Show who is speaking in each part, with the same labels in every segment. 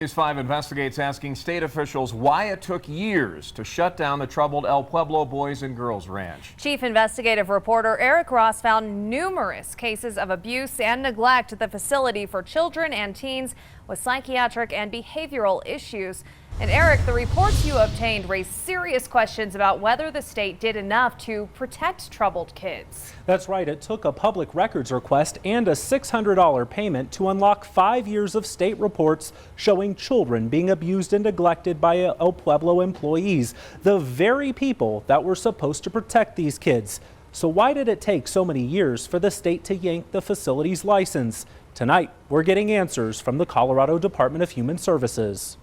Speaker 1: News 5 investigates asking state officials why it took years to shut down the troubled El Pueblo Boys and Girls Ranch.
Speaker 2: Chief investigative reporter Eric Ross found numerous cases of abuse and neglect at the facility for children and teens with psychiatric and behavioral issues. And Eric, the reports you obtained raised serious questions about whether the state did enough to protect troubled kids.
Speaker 3: That's right. It took a public records request and a $600 payment to unlock 5 years of state reports showing children being abused and neglected by El Pueblo employees, the very people that were supposed to protect these kids. So why did it take so many years for the state to yank the facility's license? Tonight, we're getting answers from the Colorado Department of Human Services.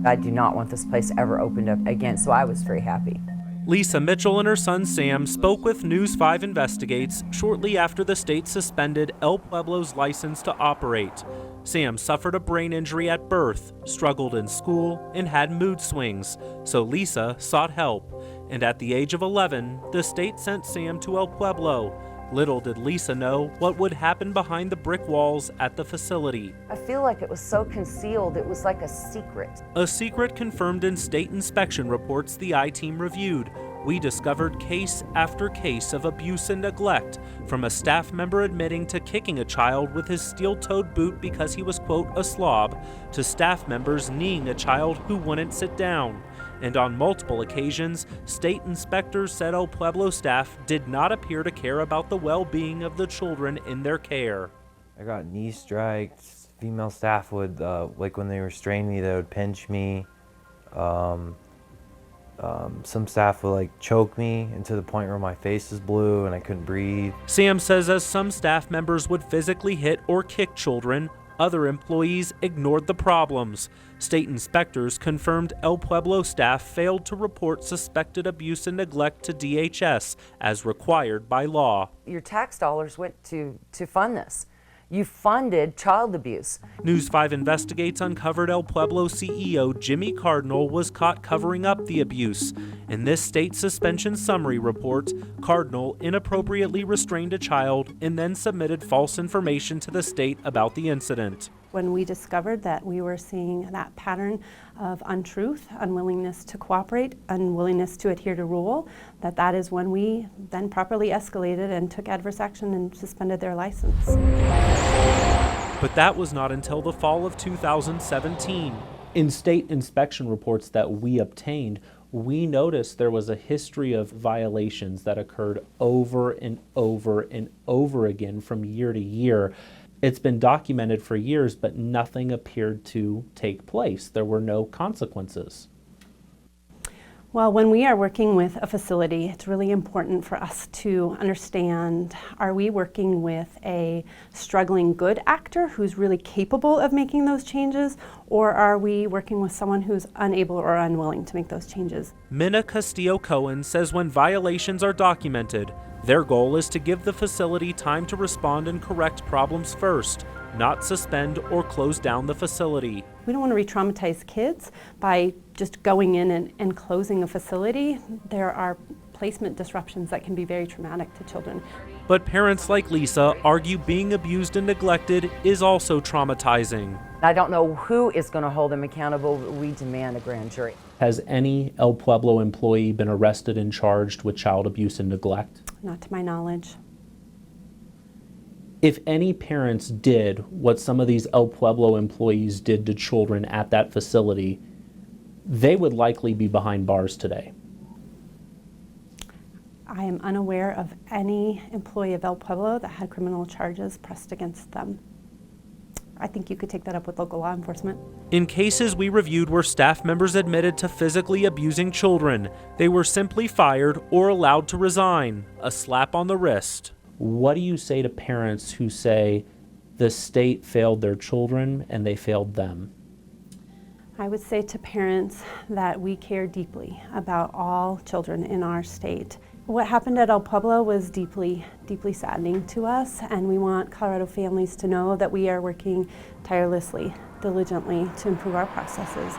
Speaker 4: I do not want this place ever opened up again, so I was very happy.
Speaker 3: Lisa Mitchell and her son Sam spoke with News 5 Investigates shortly after the state suspended El Pueblo's license to operate. Sam suffered a brain injury at birth, struggled in school, and had mood swings, so Lisa sought help. And at the age of 11, the state sent Sam to El Pueblo. Little did Lisa know what would happen behind the brick walls at the facility.
Speaker 4: I feel like it was so concealed, it was like a secret.
Speaker 3: A secret confirmed in state inspection reports the I-Team reviewed. We discovered case after case of abuse and neglect, from a staff member admitting to kicking a child with his steel-toed boot because he was, quote, a slob, to staff members kneeing a child who wouldn't sit down. And on multiple occasions, state inspectors said El Pueblo staff did not appear to care about the well-being of the children in their care.
Speaker 5: I got knee strikes. Female staff would, like when they restrained me, they would pinch me. Some staff would like choke me, and to the point where my face is blue and I couldn't breathe.
Speaker 3: Sam says as some staff members would physically hit or kick children, other employees ignored the problems. State inspectors confirmed El Pueblo staff failed to report suspected abuse and neglect to DHS as required by law.
Speaker 4: Your tax dollars went to fund this. You funded child abuse.
Speaker 3: News 5 Investigates uncovered El Pueblo CEO Jimmy Cardinal was caught covering up the abuse. In this state suspension summary report, Cardinal inappropriately restrained a child and then submitted false information to the state about the incident.
Speaker 6: When we discovered that we were seeing that pattern of untruth, unwillingness to cooperate, unwillingness to adhere to rule, that is when we then properly escalated and took adverse action and suspended their license.
Speaker 3: But that was not until the fall of 2017. In state inspection reports that we obtained, we noticed there was a history of violations that occurred over and over and over again from year to year. It's been documented for years, but nothing appeared to take place. There were no consequences.
Speaker 6: Well, when we are working with a facility, it's really important for us to understand, are we working with a struggling good actor who's really capable of making those changes, or are we working with someone who's unable or unwilling to make those changes?
Speaker 3: Minna Castillo-Cohen says when violations are documented, their goal is to give the facility time to respond and correct problems first, not suspend or close down the facility.
Speaker 6: We don't want to re-traumatize kids by just going in and closing a facility. There are placement disruptions that can be very traumatic to children.
Speaker 3: But parents like Lisa argue being abused and neglected is also traumatizing.
Speaker 4: I don't know who is going to hold them accountable, but we demand a grand jury.
Speaker 3: Has any El Pueblo employee been arrested and charged with child abuse and neglect?
Speaker 6: Not to my knowledge.
Speaker 3: If any parents did what some of these El Pueblo employees did to children at that facility, they would likely be behind bars today.
Speaker 6: I am unaware of any employee of El Pueblo that had criminal charges pressed against them. I think you could take that up with local law enforcement.
Speaker 3: In cases we reviewed where staff members admitted to physically abusing children, they were simply fired or allowed to resign, a slap on the wrist. What do you say to parents who say the state failed their children and they failed them?
Speaker 6: I would say to parents that we care deeply about all children in our state. What happened at El Pueblo was deeply, deeply saddening to us, and we want Colorado families to know that we are working tirelessly, diligently to improve our processes.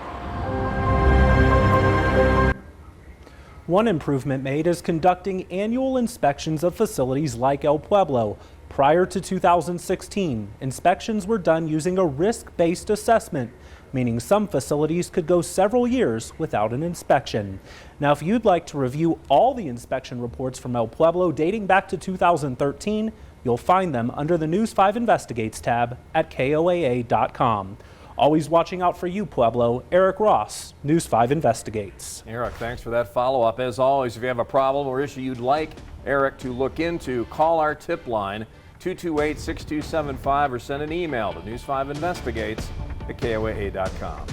Speaker 3: One improvement made is conducting annual inspections of facilities like El Pueblo. Prior to 2016, inspections were done using a risk-based assessment, meaning some facilities could go several years without an inspection. Now, if you'd like to review all the inspection reports from El Pueblo dating back to 2013, you'll find them under the News 5 Investigates tab at KOAA.com. Always watching out for you, Pueblo. Eric Ross, News 5 Investigates.
Speaker 1: Eric, thanks for that follow-up. As always, if you have a problem or issue you'd like Eric to look into, call our tip line 228-6275 or send an email to News 5 Investigates at KOAA.com.